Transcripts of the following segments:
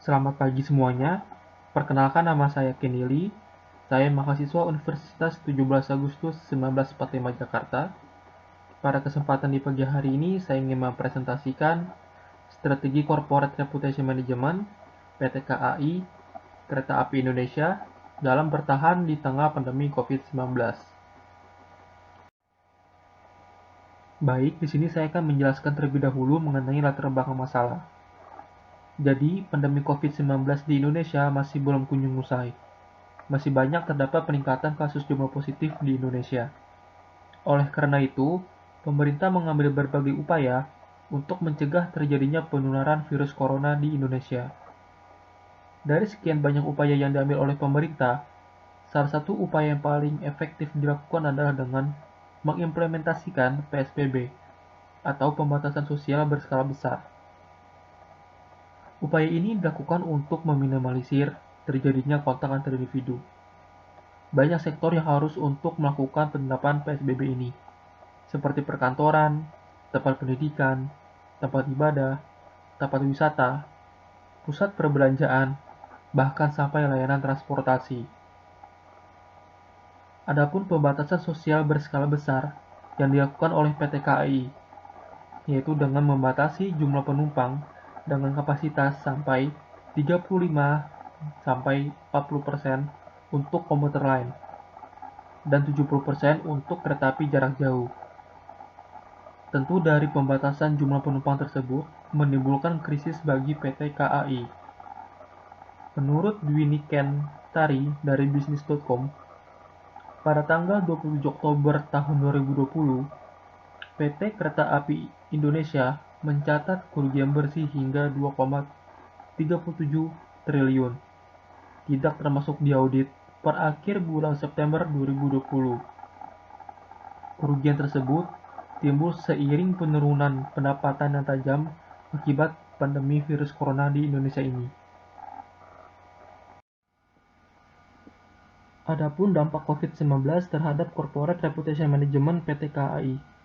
Selamat pagi semuanya. Perkenalkan, nama saya Kenili. Saya mahasiswa Universitas 17 Agustus 1945 Jakarta. Pada kesempatan di pagi hari ini, saya ingin mempresentasikan strategi Corporate Reputation Management PT KAI Kereta Api Indonesia dalam bertahan di tengah pandemi COVID-19. Baik, di sini saya akan menjelaskan terlebih dahulu mengenai latar belakang masalah. Jadi, pandemi COVID-19 di Indonesia masih belum kunjung usai. Masih banyak terdapat peningkatan kasus jumlah positif di Indonesia. Oleh karena itu, pemerintah mengambil berbagai upaya untuk mencegah terjadinya penularan virus corona di Indonesia. Dari sekian banyak upaya yang diambil oleh pemerintah, salah satu upaya yang paling efektif dilakukan adalah dengan mengimplementasikan PSBB atau pembatasan sosial berskala besar. Upaya ini dilakukan untuk meminimalisir terjadinya kontak antar individu. Banyak sektor yang harus untuk melakukan penerapan PSBB ini, seperti perkantoran, tempat pendidikan, tempat ibadah, tempat wisata, pusat perbelanjaan, bahkan sampai layanan transportasi. Adapun pembatasan sosial berskala besar yang dilakukan oleh PT KAI, yaitu dengan membatasi jumlah penumpang dengan kapasitas sampai 35-40% untuk komuter lain dan 70% untuk kereta api jarak jauh. Tentu dari pembatasan jumlah penumpang tersebut menimbulkan krisis bagi PT KAI. Menurut Dwi Niken Tari dari bisnis.com, pada tanggal 27 Oktober tahun 2020, PT Kereta Api Indonesia mencatat kerugian bersih hingga 2,37 triliun, tidak termasuk di audit, per akhir bulan September 2020. Kerugian tersebut timbul seiring penurunan pendapatan yang tajam akibat pandemi virus corona di Indonesia ini. Adapun dampak COVID-19 terhadap Corporate Reputation Management PT KAI.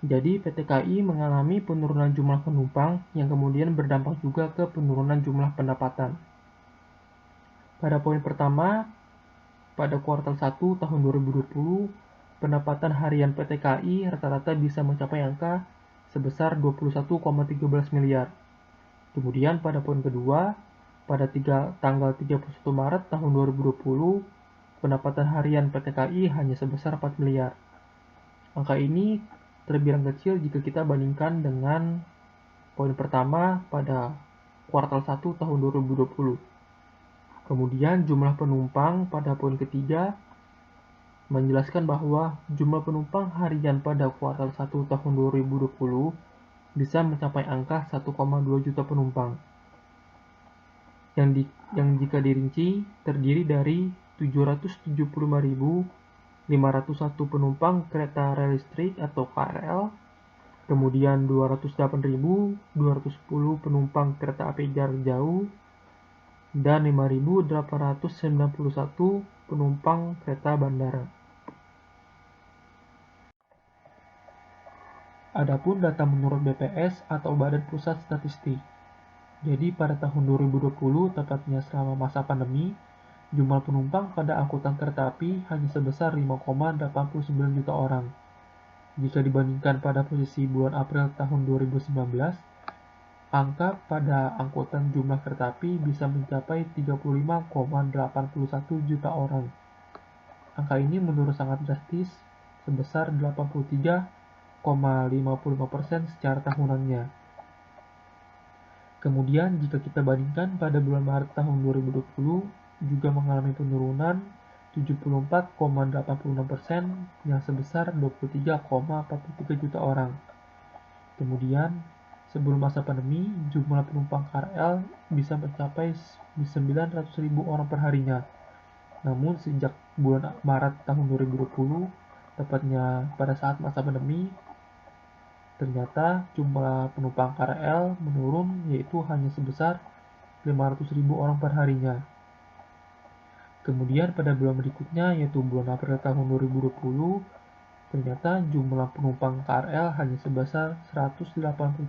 Jadi, PT KAI mengalami penurunan jumlah penumpang yang kemudian berdampak juga ke penurunan jumlah pendapatan. Pada poin pertama, pada kuartal 1 tahun 2020, pendapatan harian PT KAI rata-rata bisa mencapai angka sebesar 21,13 miliar. Kemudian pada poin kedua, pada tanggal 31 Maret tahun 2020, pendapatan harian PT KAI hanya sebesar 4 miliar. Angka ini terbilang kecil jika kita bandingkan dengan poin pertama pada kuartal 1 tahun 2020. Kemudian jumlah penumpang pada poin ketiga menjelaskan bahwa jumlah penumpang harian pada kuartal 1 tahun 2020 bisa mencapai angka 1,2 juta penumpang. Yang jika dirinci terdiri dari 775.501 penumpang kereta rel listrik atau KRL, kemudian 208.210 penumpang kereta api jarak jauh, dan 5.891 penumpang kereta bandara. Adapun data menurut BPS atau Badan Pusat Statistik. Jadi pada tahun 2020, tepatnya selama masa pandemi, jumlah penumpang pada angkutan kereta api hanya sebesar 5,89 juta orang. Jika dibandingkan pada posisi bulan April tahun 2019, angka pada angkutan jumlah kereta api bisa mencapai 35,81 juta orang. Angka ini menurun sangat drastis, sebesar 83,55% secara tahunannya. Kemudian jika kita bandingkan pada bulan Maret tahun 2020 juga mengalami penurunan 74,86% yang sebesar 23,43 juta orang. Kemudian sebelum masa pandemi jumlah penumpang KRL bisa mencapai 900.000 orang per harinya. Namun sejak bulan Maret tahun 2020, tepatnya pada saat masa pandemi, ternyata jumlah penumpang KRL menurun, yaitu hanya sebesar 500.000 orang per harinya. Kemudian pada bulan berikutnya, yaitu bulan April tahun 2020, ternyata jumlah penumpang KRL hanya sebesar 183.000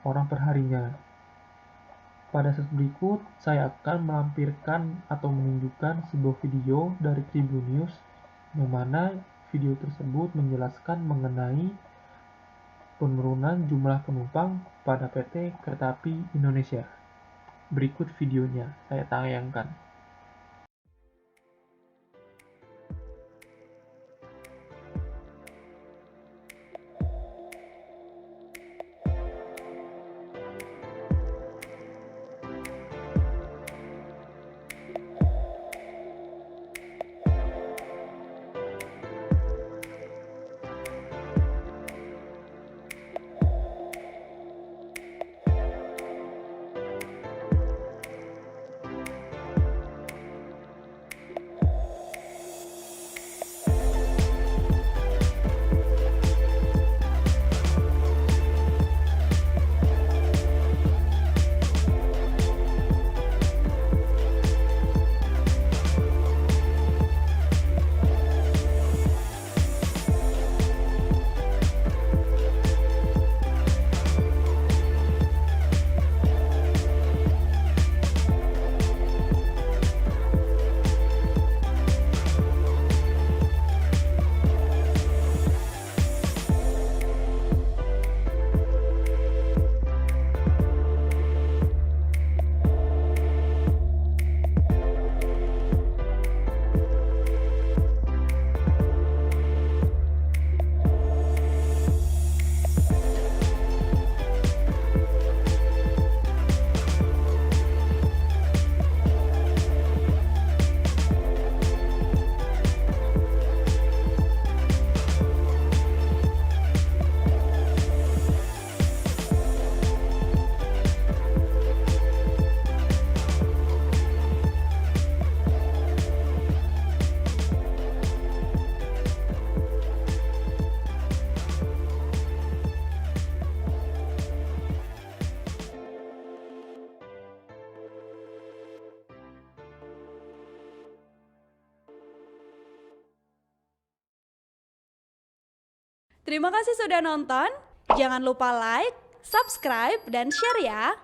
orang per harinya. Pada slide berikut, saya akan melampirkan atau menunjukkan sebuah video dari Tribun News, yang mana video tersebut menjelaskan mengenai penurunan jumlah penumpang pada PT Kereta Api Indonesia. Berikut videonya, saya tayangkan. Terima kasih sudah nonton. Jangan lupa like, subscribe, dan share ya.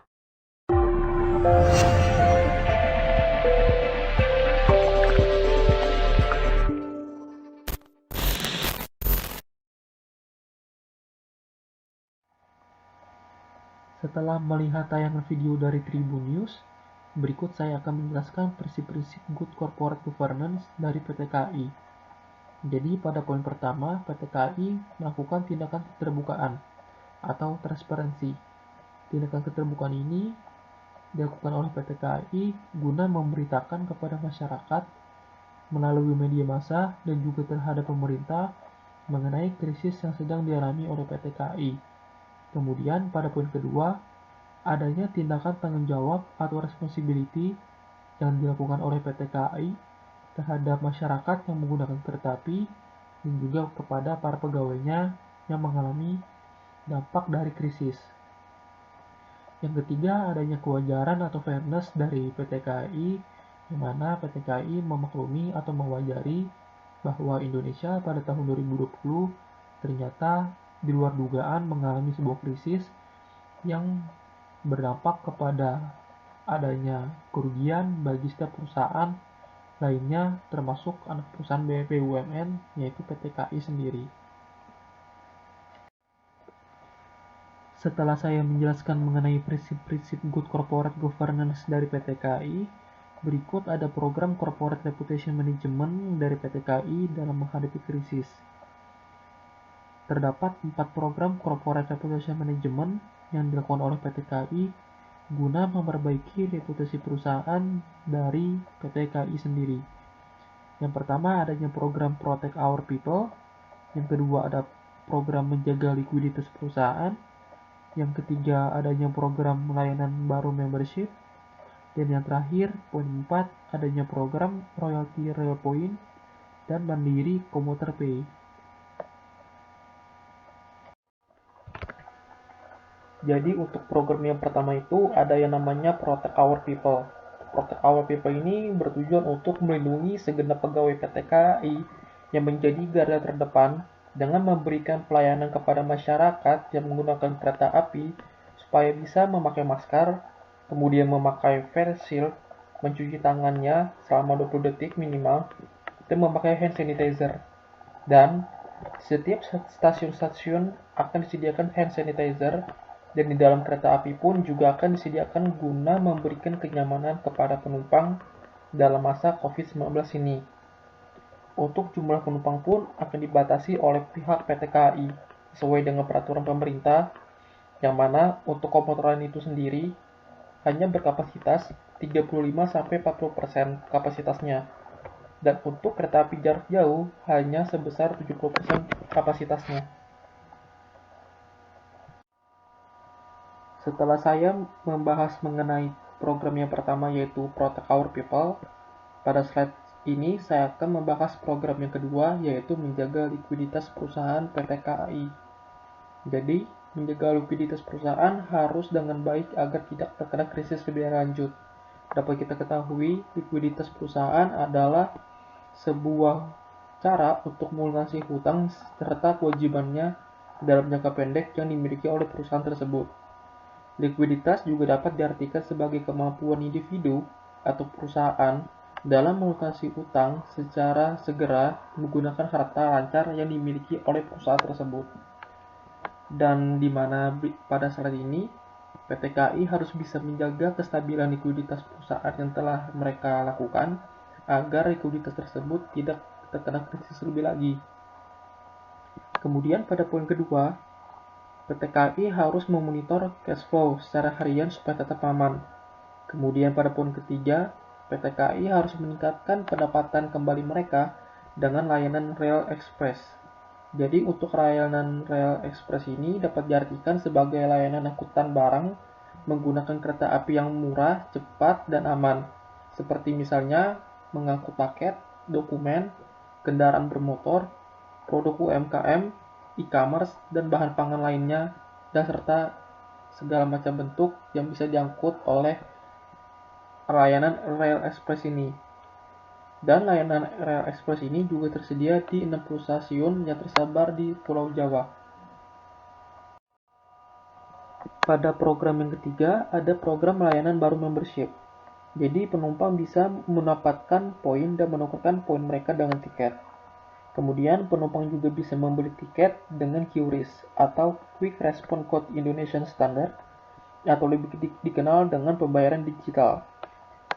Setelah melihat tayangan video dari Tribun News, berikut saya akan menjelaskan prinsip-prinsip Good Corporate Governance dari PT KAI. Jadi pada poin pertama, PT KAI melakukan tindakan keterbukaan atau transparansi. Tindakan keterbukaan ini dilakukan oleh PT KAI guna memberitakan kepada masyarakat melalui media massa dan juga terhadap pemerintah mengenai krisis yang sedang dialami oleh PT KAI. Kemudian pada poin kedua, adanya tindakan tanggung jawab atau responsibility yang dilakukan oleh PT KAI terhadap masyarakat yang menggunakan kereta api dan juga kepada para pegawainya yang mengalami dampak dari krisis. Yang ketiga, adanya kewajaran atau fairness dari PT KAI, di mana PT KAI memaklumi atau mewajari bahwa Indonesia pada tahun 2020 ternyata di luar dugaan mengalami sebuah krisis yang berdampak kepada adanya kerugian bagi setiap perusahaan lainnya, termasuk anak perusahaan BUMN, yaitu PT KAI sendiri. Setelah saya menjelaskan mengenai prinsip-prinsip Good Corporate Governance dari PT KAI, berikut ada program Corporate Reputation Management dari PT KAI dalam menghadapi krisis. Terdapat 4 program Corporate Reputation Management yang dilakukan oleh PT KAI guna memperbaiki reputasi perusahaan dari PT KAI sendiri. Yang pertama adanya program Protect Our People, yang kedua ada program menjaga likuiditas perusahaan, yang ketiga adanya program layanan baru membership, dan yang terakhir poin 4 adanya program Royalty Rail Point dan Mandiri Commuter Pay. Jadi untuk program yang pertama itu ada yang namanya Protect Our People. Protect Our People ini bertujuan untuk melindungi segenap pegawai PT KAI yang menjadi garda terdepan dengan memberikan pelayanan kepada masyarakat yang menggunakan kereta api supaya bisa memakai masker, kemudian memakai face shield, mencuci tangannya selama 20 detik minimal, dan memakai hand sanitizer. Dan setiap stasiun-stasiun akan disediakan hand sanitizer, dan di dalam kereta api pun juga akan disediakan guna memberikan kenyamanan kepada penumpang dalam masa COVID-19 ini. Untuk jumlah penumpang pun akan dibatasi oleh pihak PT KAI sesuai dengan peraturan pemerintah, yang mana untuk komuter lain itu sendiri hanya berkapasitas 35-40% kapasitasnya, dan untuk kereta api jarak jauh hanya sebesar 70% kapasitasnya. Setelah saya membahas mengenai program yang pertama yaitu Protect Our People, pada slide ini saya akan membahas program yang kedua yaitu menjaga likuiditas perusahaan PT KAI. Jadi, menjaga likuiditas perusahaan harus dengan baik agar tidak terkena krisis lebih lanjut. Dapat kita ketahui, likuiditas perusahaan adalah sebuah cara untuk melunasi hutang serta kewajibannya dalam jangka pendek yang dimiliki oleh perusahaan tersebut. Likuiditas juga dapat diartikan sebagai kemampuan individu atau perusahaan dalam melunasi utang secara segera menggunakan harta lancar yang dimiliki oleh perusahaan tersebut. Dan di mana pada saat ini PT KAI harus bisa menjaga kestabilan likuiditas perusahaan yang telah mereka lakukan agar likuiditas tersebut tidak terkena krisis lebih lagi. Kemudian pada poin kedua, PT KAI harus memonitor cash flow secara harian supaya tetap aman. Kemudian pada poin ketiga, PT KAI harus meningkatkan pendapatan kembali mereka dengan layanan Rail Express. Jadi untuk layanan Rail Express ini dapat diartikan sebagai layanan angkutan barang menggunakan kereta api yang murah, cepat, dan aman. Seperti misalnya mengangkut paket, dokumen, kendaraan bermotor, produk UMKM, e-commerce, dan bahan pangan lainnya, dan serta segala macam bentuk yang bisa diangkut oleh layanan Rail Express ini. Dan layanan Rail Express ini juga tersedia di 60 stasiun yang tersebar di Pulau Jawa. Pada program yang ketiga, ada program layanan baru membership. Jadi penumpang bisa mendapatkan poin dan menukarkan poin mereka dengan tiket. Kemudian penumpang juga bisa membeli tiket dengan QRIS atau Quick Response Code Indonesian Standard atau lebih dikenal dengan pembayaran digital.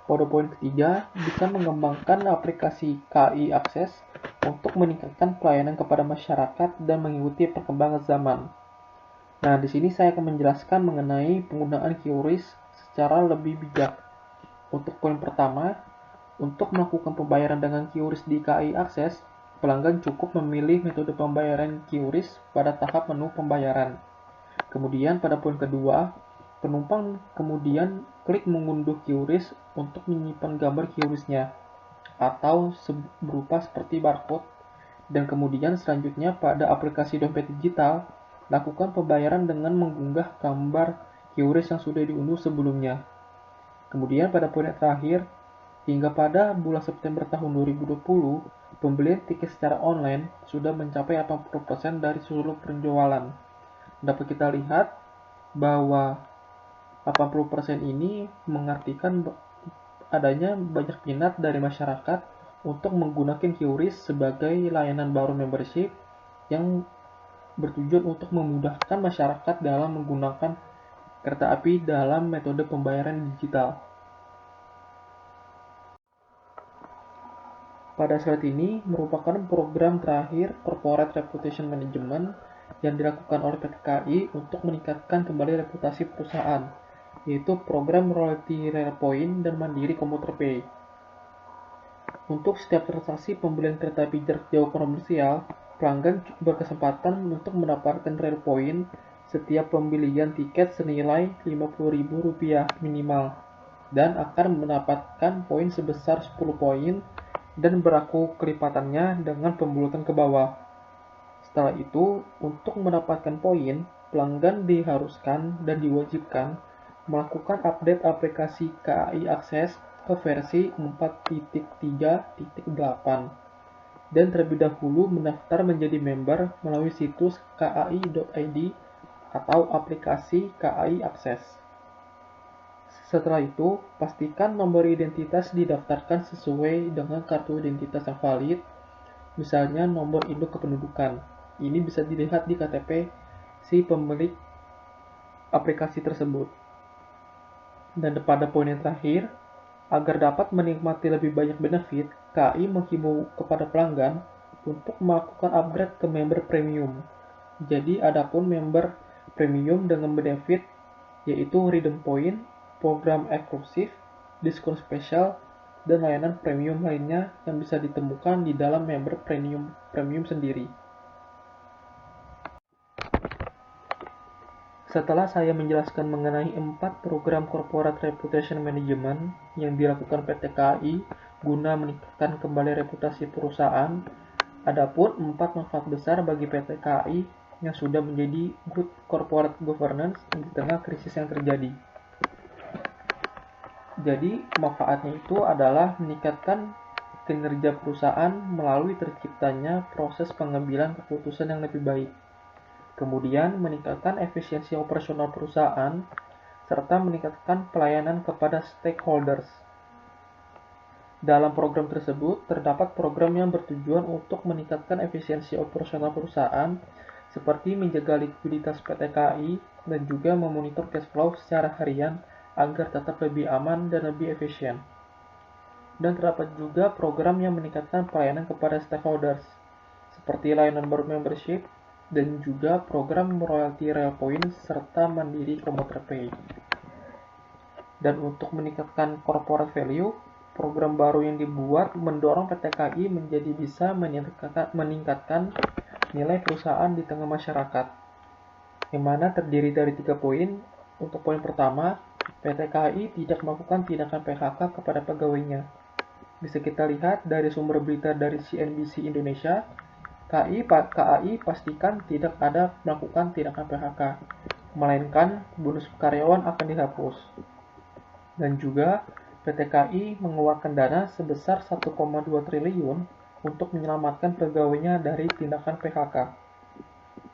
Pada poin ketiga, bisa mengembangkan aplikasi KAI Akses untuk meningkatkan pelayanan kepada masyarakat dan mengikuti perkembangan zaman. Nah, di sini saya akan menjelaskan mengenai penggunaan QRIS secara lebih bijak. Untuk poin pertama, untuk melakukan pembayaran dengan QRIS di KAI Akses, pelanggan cukup memilih metode pembayaran QRIS pada tahap menu pembayaran. Kemudian pada poin kedua, penumpang kemudian klik mengunduh QRIS untuk menyimpan gambar QRIS-nya atau berupa seperti barcode, dan kemudian selanjutnya pada aplikasi dompet digital lakukan pembayaran dengan mengunggah gambar QRIS yang sudah diunduh sebelumnya. Kemudian pada poin yang terakhir, hingga pada bulan September tahun 2020, pembelian tiket secara online sudah mencapai 80% dari seluruh penjualan. Dapat kita lihat bahwa 80% ini mengartikan adanya banyak minat dari masyarakat untuk menggunakan QRIS sebagai layanan baru membership yang bertujuan untuk memudahkan masyarakat dalam menggunakan kereta api dalam metode pembayaran digital. Pada saat ini merupakan program terakhir Corporate Reputation Management yang dilakukan oleh PT KAI untuk meningkatkan kembali reputasi perusahaan, yaitu program Royalty Rail Point dan Mandiri Commuter Pay. Untuk setiap transaksi pembelian kereta api jarak jauh komersial, pelanggan berkesempatan untuk mendapatkan Rail Point setiap pembelian tiket senilai Rp50.000 minimal, dan akan mendapatkan poin sebesar 10 poin dan berlaku kelipatannya dengan pembulutan ke bawah. Setelah itu, untuk mendapatkan poin, pelanggan diharuskan dan diwajibkan melakukan update aplikasi KAI Akses ke versi 4.3.8 dan terlebih dahulu mendaftar menjadi member melalui situs kai.id atau aplikasi KAI Akses. Setelah itu, pastikan nomor identitas didaftarkan sesuai dengan kartu identitas yang valid, misalnya nomor induk kependudukan. Ini bisa dilihat di KTP si pemilik aplikasi tersebut. Dan pada poin yang terakhir, agar dapat menikmati lebih banyak benefit, KAI menghimbau kepada pelanggan untuk melakukan upgrade ke member premium. Jadi, adapun member premium dengan benefit yaitu redeem point, program eksklusif, diskon spesial, dan layanan premium lainnya yang bisa ditemukan di dalam member premium sendiri. Setelah saya menjelaskan mengenai 4 program Corporate Reputation Management yang dilakukan PT KAI guna meningkatkan kembali reputasi perusahaan, adapun 4 manfaat besar bagi PT KAI yang sudah menjadi good corporate governance di tengah krisis yang terjadi. Jadi, manfaatnya itu adalah meningkatkan kinerja perusahaan melalui terciptanya proses pengambilan keputusan yang lebih baik. Kemudian, meningkatkan efisiensi operasional perusahaan, serta meningkatkan pelayanan kepada stakeholders. Dalam program tersebut, terdapat program yang bertujuan untuk meningkatkan efisiensi operasional perusahaan, seperti menjaga likuiditas PT KAI dan juga memonitor cash flow secara harian agar tetap lebih aman dan lebih efisien. Dan terdapat juga program yang meningkatkan pelayanan kepada stakeholders, seperti layanan baru membership, dan juga program royalty rail point serta mandiri commuter pay. Dan untuk meningkatkan corporate value, program baru yang dibuat mendorong PT KAI menjadi bisa meningkatkan nilai perusahaan di tengah masyarakat, yang mana terdiri dari 3 poin. Untuk poin pertama, PT KAI tidak melakukan tindakan PHK kepada pegawainya. Bisa kita lihat dari sumber berita dari CNBC Indonesia, KAI pastikan tidak ada melakukan tindakan PHK, melainkan bonus karyawan akan dihapus. Dan juga PT KAI mengeluarkan dana sebesar 1,2 triliun untuk menyelamatkan pegawainya dari tindakan PHK.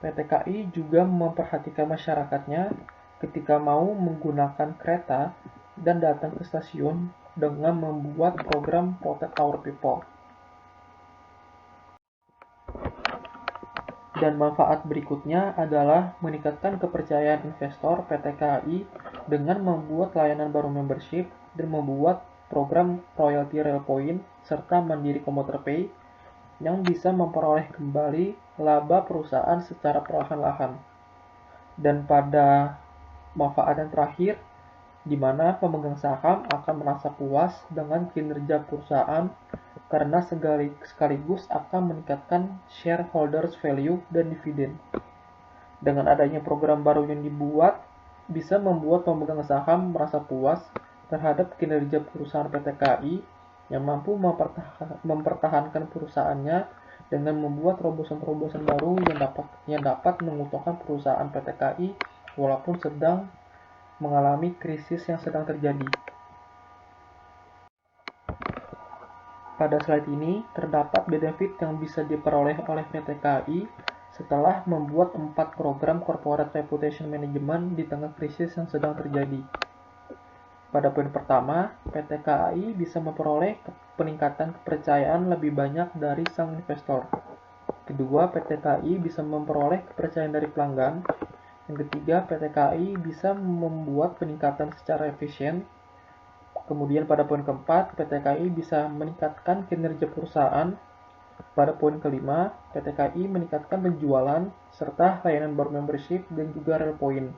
PT KAI juga memperhatikan masyarakatnya ketika mau menggunakan kereta dan datang ke stasiun dengan membuat program Protect Our People. Dan manfaat berikutnya adalah meningkatkan kepercayaan investor PT KAI dengan membuat layanan baru membership dan membuat program royalty rail point serta mandiri commuter pay yang bisa memperoleh kembali laba perusahaan secara perlahan-lahan. Dan pada manfaat yang terakhir, di mana pemegang saham akan merasa puas dengan kinerja perusahaan karena sekaligus akan meningkatkan shareholders value dan dividen. Dengan adanya program baru yang dibuat, bisa membuat pemegang saham merasa puas terhadap kinerja perusahaan PT KAI yang mampu mempertahankan perusahaannya dengan membuat terobosan-terobosan baru yang dapat menguntungkan perusahaan PT KAI walaupun sedang mengalami krisis yang sedang terjadi. Pada slide ini, terdapat benefit yang bisa diperoleh oleh PT KAI setelah membuat 4 program Corporate Reputation Management di tengah krisis yang sedang terjadi. Pada poin pertama, PT KAI bisa memperoleh peningkatan kepercayaan lebih banyak dari sang investor. Kedua, PT KAI bisa memperoleh kepercayaan dari pelanggan. Yang ketiga, PT KAI bisa membuat peningkatan secara efisien. Kemudian pada poin keempat, PT KAI bisa meningkatkan kinerja perusahaan. Pada poin kelima, PT KAI meningkatkan penjualan serta layanan baru membership dan juga rail point.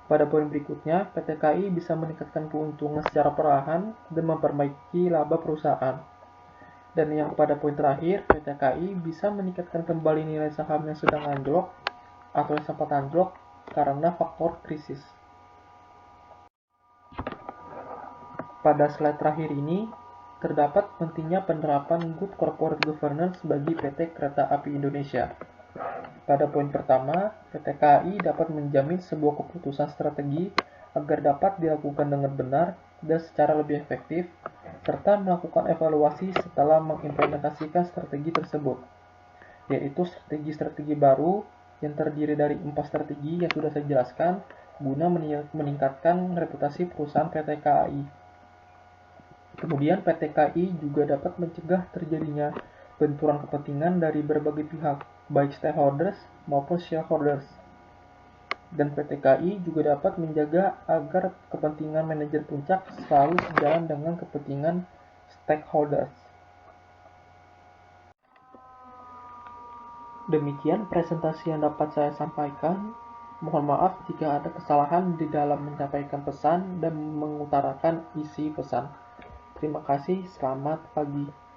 Pada poin berikutnya, PT KAI bisa meningkatkan keuntungan secara perlahan dan memperbaiki laba perusahaan. Dan yang pada poin terakhir, PT KAI bisa meningkatkan kembali nilai saham yang sedang anjlok atau yang sempat anjlok karena faktor krisis. Pada slide terakhir ini, terdapat pentingnya penerapan good corporate governance bagi PT Kereta Api Indonesia. Pada poin pertama, PT KAI dapat menjamin sebuah keputusan strategi agar dapat dilakukan dengan benar dan secara lebih efektif, serta melakukan evaluasi setelah mengimplementasikan strategi tersebut, yaitu strategi-strategi baru yang terdiri dari 4 strategi yang sudah saya jelaskan, guna meningkatkan reputasi perusahaan PT KAI. Kemudian PT KAI juga dapat mencegah terjadinya benturan kepentingan dari berbagai pihak, baik stakeholders maupun shareholders. Dan PT KAI juga dapat menjaga agar kepentingan manajer puncak selalu sejalan dengan kepentingan stakeholders. Demikian presentasi yang dapat saya sampaikan. Mohon maaf jika ada kesalahan di dalam menyampaikan pesan dan mengutarakan isi pesan. Terima kasih, selamat pagi.